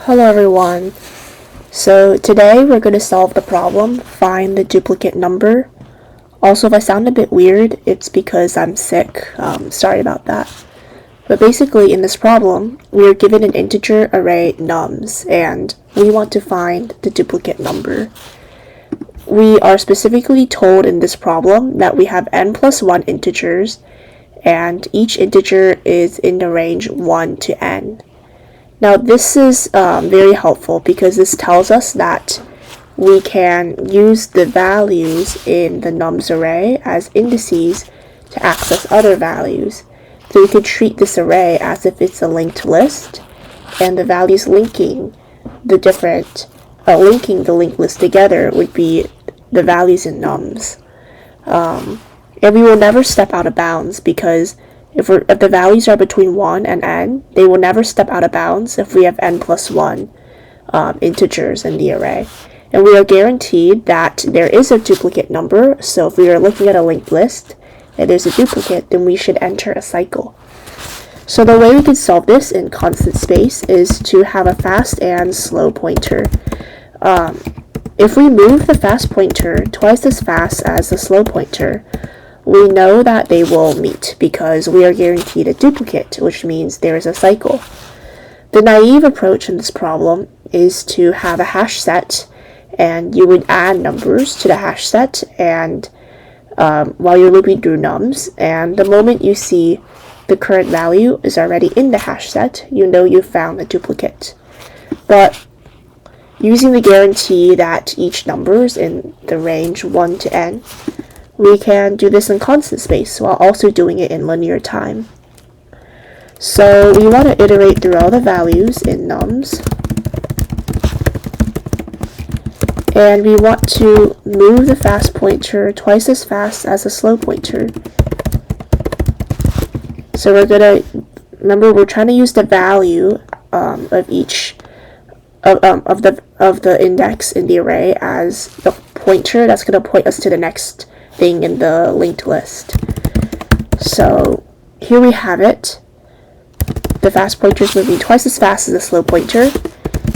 Hello everyone. So today we're going to solve the problem, find the duplicate number. Also, if I sound a bit weird, it's because I'm sick. Sorry about that. But basically in this problem, we are given an integer array nums and we want to find the duplicate number. We are specifically told in this problem that we have n plus 1 integers and each integer is in the range 1 to n. Now this is very helpful because this tells us that we can use the values in the nums array as indices to access other values. So we could treat this array as if it's a linked list, and the values linking the linked list together would be the values in nums. And we will never step out of bounds because if the values are between 1 and n, they will never step out of bounds if we have n plus 1 integers in the array. And we are guaranteed that there is a duplicate number, so if we are looking at a linked list and there's a duplicate, then we should enter a cycle. So the way we can solve this in constant space is to have a fast and slow pointer. If we move the fast pointer twice as fast as the slow pointer, we know that they will meet because we are guaranteed a duplicate, which means there is a cycle. The naive approach in this problem is to have a hash set, and you would add numbers to the hash set and while you're looping through nums, and the moment you see the current value is already in the hash set, you know you found a duplicate. But using the guarantee that each number is in the range 1 to n, we can do this in constant space while also doing it in linear time. So we want to iterate through all the values in nums, and we want to move the fast pointer twice as fast as the slow pointer. So remember we're trying to use the value of each of the index in the array as the pointer that's going to point us to the next thing in the linked list. So here we have it. The fast pointer is moving twice as fast as the slow pointer,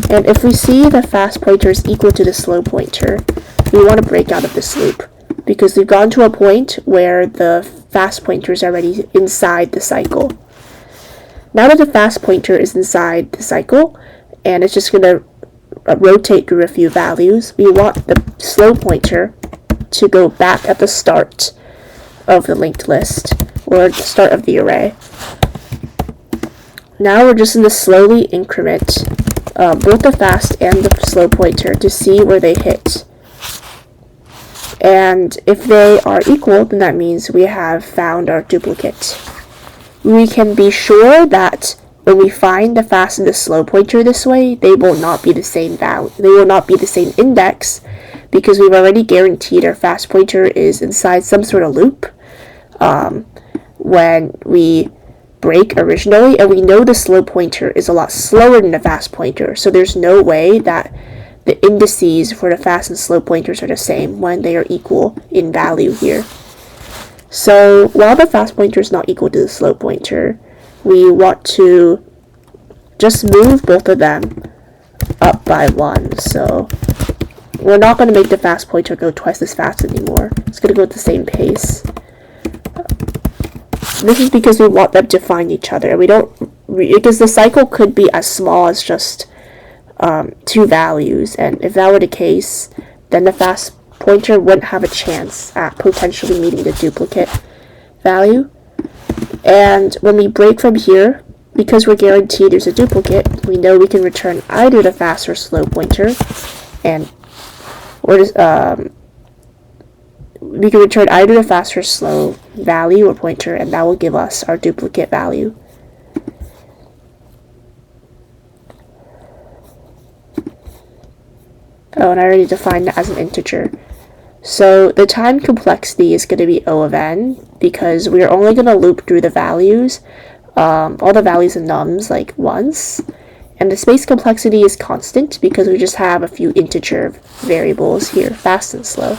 and if we see the fast pointer is equal to the slow pointer, we want to break out of this loop because we've gone to a point where the fast pointer is already inside the cycle. Now that the fast pointer is inside the cycle and it's just going to rotate through a few values, we want the slow pointer to go back at the start of the linked list or the start of the array. Now we're just going to slowly increment both the fast and the slow pointer to see where they hit. And if they are equal, then that means we have found our duplicate. We can be sure that when we find the fast and the slow pointer this way, they will not be the same value. They will not be the same index because we've already guaranteed our fast pointer is inside some sort of loop when we break originally, and we know the slow pointer is a lot slower than the fast pointer, so there's no way that the indices for the fast and slow pointers are the same when they are equal in value here. So while the fast pointer is not equal to the slow pointer, we want to just move both of them up by 1. So we're not going to make the fast pointer go twice as fast anymore. It's going to go at the same pace. This is because we want them to find each other. Because the cycle could be as small as just 2 values, and if that were the case, then the fast pointer wouldn't have a chance at potentially meeting the duplicate value. And when we break from here, because we're guaranteed there's a duplicate, we know we can return either the fast or slow pointer, we can return either the fast or slow value or pointer, and that will give us our duplicate value. Oh, and I already defined that as an integer. So the time complexity is going to be O of n because we're only going to loop through the values, all the values in nums like once, and the space complexity is constant because we just have a few integer variables here, fast and slow.